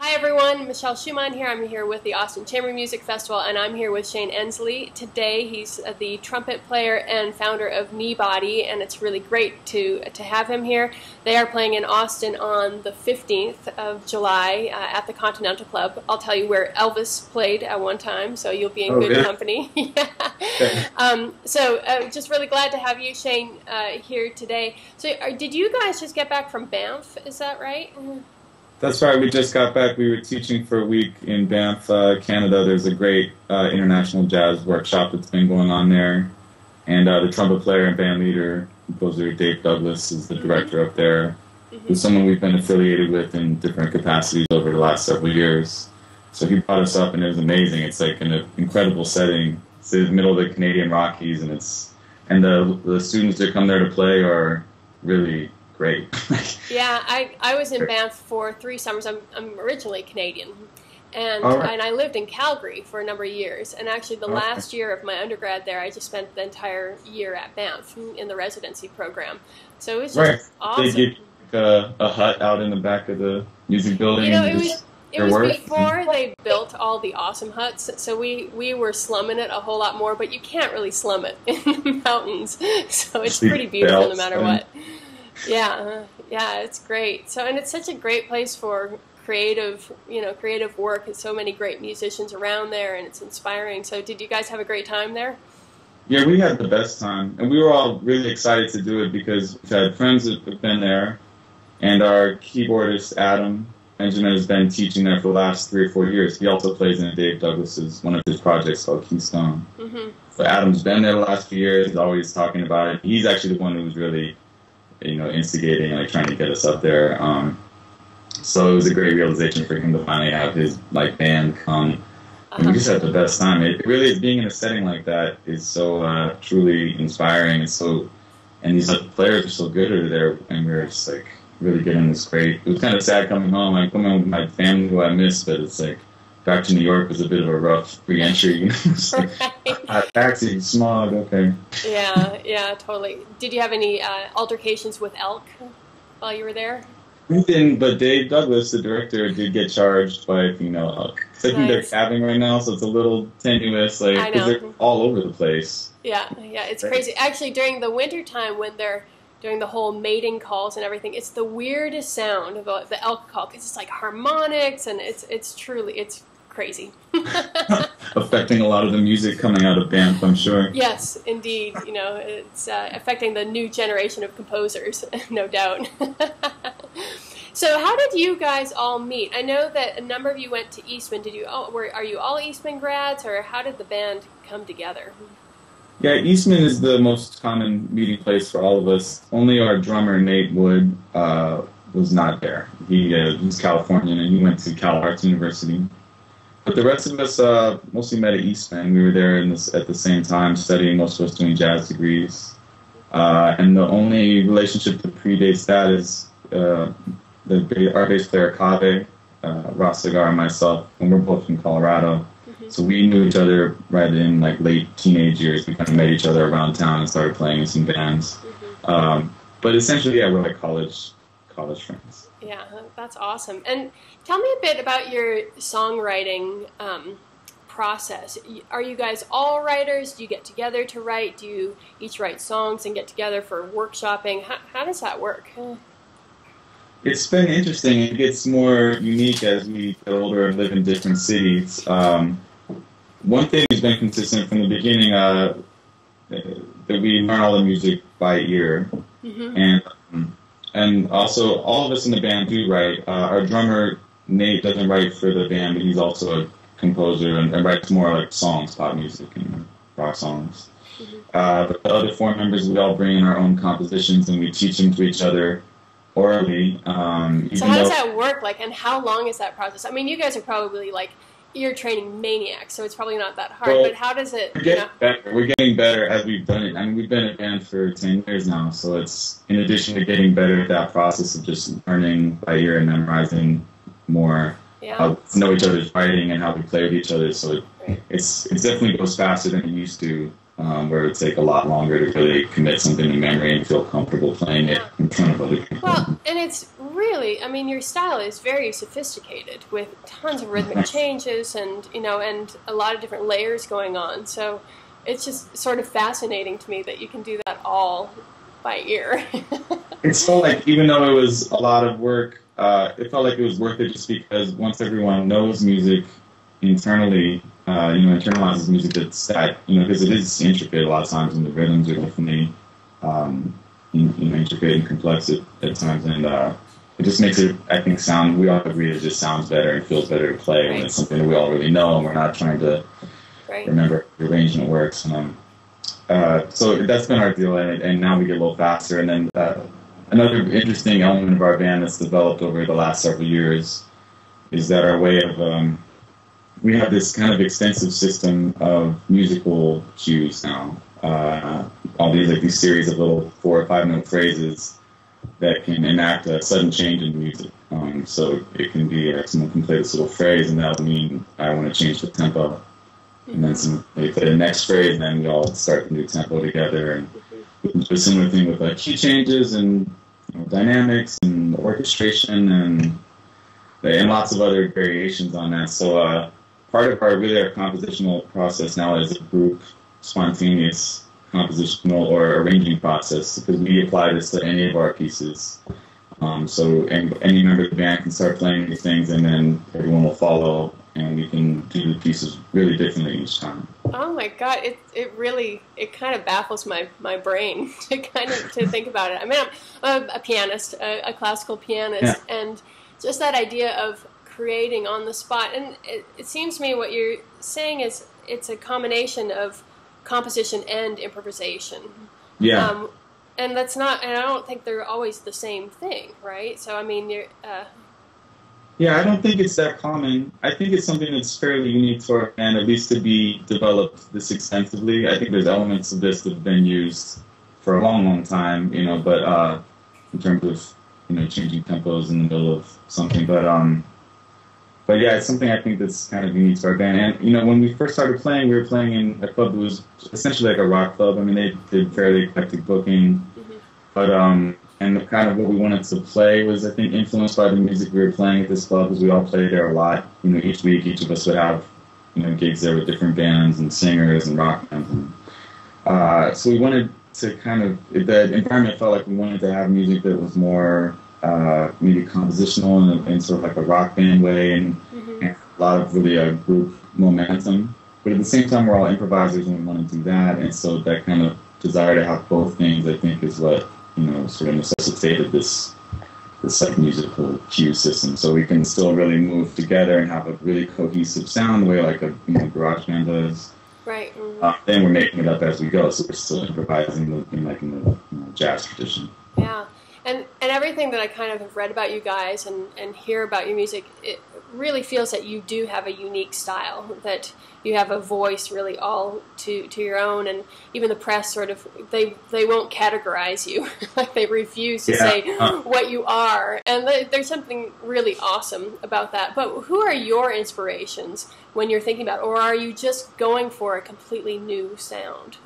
Hi everyone, Michelle Schumann here. I'm here with the Austin Chamber Music Festival, and I'm here with Shane Ensley. Today he's the trumpet player and founder of Kneebody, and it's really great to have him here. They are playing in Austin on the 15th of July at the Continental Club. I'll tell you where Elvis played at one time, so you'll be in good company. Yeah. Just really glad to have you, Shane, here today. So did you guys just get back from Banff, is that right? That's right. We just got back. We were teaching for a week in Banff, Canada. There's a great international jazz workshop that's been going on there. And the trumpet player and band leader, composer Dave Douglas, is the director up there. Who's someone we've been affiliated with in different capacities over the last several years. So he brought us up, and it was amazing. It's like an incredible setting. It's in the middle of the Canadian Rockies, and the students that come there to play are really great. Yeah, I was in Banff for 3 summers. I'm originally Canadian, and I lived in Calgary for a number of years. And actually, the last year of my undergrad there, I just spent the entire year at Banff in the residency program. So it was just awesome. They give a hut out in the back of the music building. You know, it was before they built all the awesome huts, so we were slumming it a whole lot more. But you can't really slum it in the mountains, so it's pretty beautiful no matter what. Yeah, it's great. So, and it's such a great place for creative work, and so many great musicians around there, and it's inspiring. So, did you guys have a great time there? Yeah, we had the best time, and we were all really excited to do it because we've had friends that have been there, and our keyboardist Adam Benjamin has been teaching there for the last 3 or 4 years. He also plays in Dave Douglas's one of his projects called Keystone. So Adam's been there the last few years. He's always talking about it. He's actually the one who was really instigating, like trying to get us up there. So it was a great realization for him to finally have his band come. And we just had the best time. It really is, being in a setting like that is so truly inspiring. And these players are so good over there, and we were just like really getting this great. It was kind of sad coming home. I come home with my family who I miss, but it's like back to New York was a bit of a rough re-entry. It's like, taxi, smog, okay. Yeah, totally. Did you have any altercations with elk while you were there? We didn't, but Dave Douglas, the director, did get charged by a female elk. I think they're calving right now, so it's a little tenuous, because they're all over the place. Yeah, it's crazy. Actually, during the winter time, when they're doing the whole mating calls and everything, it's the weirdest sound of the elk call, because it's like harmonics, and it's crazy. Affecting a lot of the music coming out of Banff, I'm sure. Yes, indeed. It's affecting the new generation of composers, no doubt. So how did you guys all meet? I know that a number of you went to Eastman. Are you all Eastman grads, or how did the band come together? Yeah, Eastman is the most common meeting place for all of us. Only our drummer, Nate Wood, was not there. He's Californian, and he went to Cal Arts University. But the rest of us mostly met at Eastman. We were there at the same time, studying, most of us doing jazz degrees. And the only relationship that predates that is our bass player, Kave, Ross Cigar, and myself, and we're both from Colorado. So we knew each other right in late teenage years. We kind of met each other around town and started playing in some bands. But essentially, we're like college friends. Yeah, that's awesome. And tell me a bit about your songwriting process. Are you guys all writers? Do you get together to write? Do you each write songs and get together for workshopping? How does that work? It's been interesting. It gets more unique as we get older and live in different cities. One thing has been consistent from the beginning, that we learn all the music by ear. And also, all of us in the band do write. Our drummer, Nate, doesn't write for the band, but he's also a composer and writes more like songs, pop music and rock songs. But the other 4 members, we all bring in our own compositions, and we teach them to each other orally. So how does that work? And how long is that process? I mean, you guys are probably ear training maniacs, so it's probably not that hard. But how does it? We're getting better as we've done it. I mean, we've been a band for 10 years now, so it's in addition to getting better at that process of just learning by ear and memorizing more how to know each other's writing and how we play with each other. So it definitely goes faster than it used to. Where it would take a lot longer to really commit something to memory and feel comfortable playing it in front of other people. Well, and it's really, I mean, your style is very sophisticated with tons of rhythmic changes and, you know, and a lot of different layers going on. So it's just sort of fascinating to me that you can do that all by ear. It's so like, even though it was a lot of work, it felt like it was worth it just because once everyone knows music internally, internalizes music that, because it is intricate a lot of times and the rhythms are definitely, intricate and complex at times, and it just makes it, I think, we all agree it just sounds better and feels better to play when it's something that we all really know and we're not trying to remember the arrangement works. So that's been our deal, and now we get a little faster. And then another interesting element of our band that's developed over the last several years is that our way of, we have this kind of extensive system of musical cues now. All these series of little 4 or 5 note phrases that can enact a sudden change in music. So it can be someone can play this little phrase, and that'll mean I want to change the tempo. And then they play the next phrase, and then we all start the new tempo together. And we can do a similar thing with key changes and dynamics and orchestration and lots of other variations on that. So part of our compositional process now is a group spontaneous compositional or arranging process, because we apply this to any of our pieces. So any member of the band can start playing these things, and then everyone will follow, and we can do the pieces really differently each time. Oh my God, it kind of baffles my brain to think about it. I mean, I'm a pianist, a classical pianist, and just that idea of creating on the spot. And it seems to me what you're saying is it's a combination of composition and improvisation. Yeah. And that's not, and I don't think they're always the same thing, right? So, I mean, yeah, I don't think it's that common. I think it's something that's fairly unique to our band, at least to be developed this extensively. I think there's elements of this that have been used for a long, long time, but in terms of, changing tempos in the middle of something. But yeah, it's something I think that's kind of unique to our band. And, when we first started playing, we were playing in a club that was essentially like a rock club. I mean, they did fairly eclectic booking. But, and kind of what we wanted to play was, I think, influenced by the music we were playing at this club, because we all played there a lot. Each week, each of us would have, gigs there with different bands and singers and rock bands. And, so we wanted to the environment felt like we wanted to have music that was more maybe compositional in sort of like a rock band way, and a lot of really group momentum. But at the same time, we're all improvisers and we want to do that. And so that kind of desire to have both things, I think, is what, sort of necessitated this like musical cue system. So we can still really move together and have a really cohesive sound, the way like a garage band does. Right. Then we're making it up as we go, so we're still improvising in the jazz tradition. Yeah. And everything that I kind of have read about you guys and hear about your music, it really feels that you do have a unique style, that you have a voice really all to your own, and even the press sort of, they won't categorize you. Like they refuse to say what you are. And there's something really awesome about that. But who are your inspirations when you're thinking about, or are you just going for a completely new sound?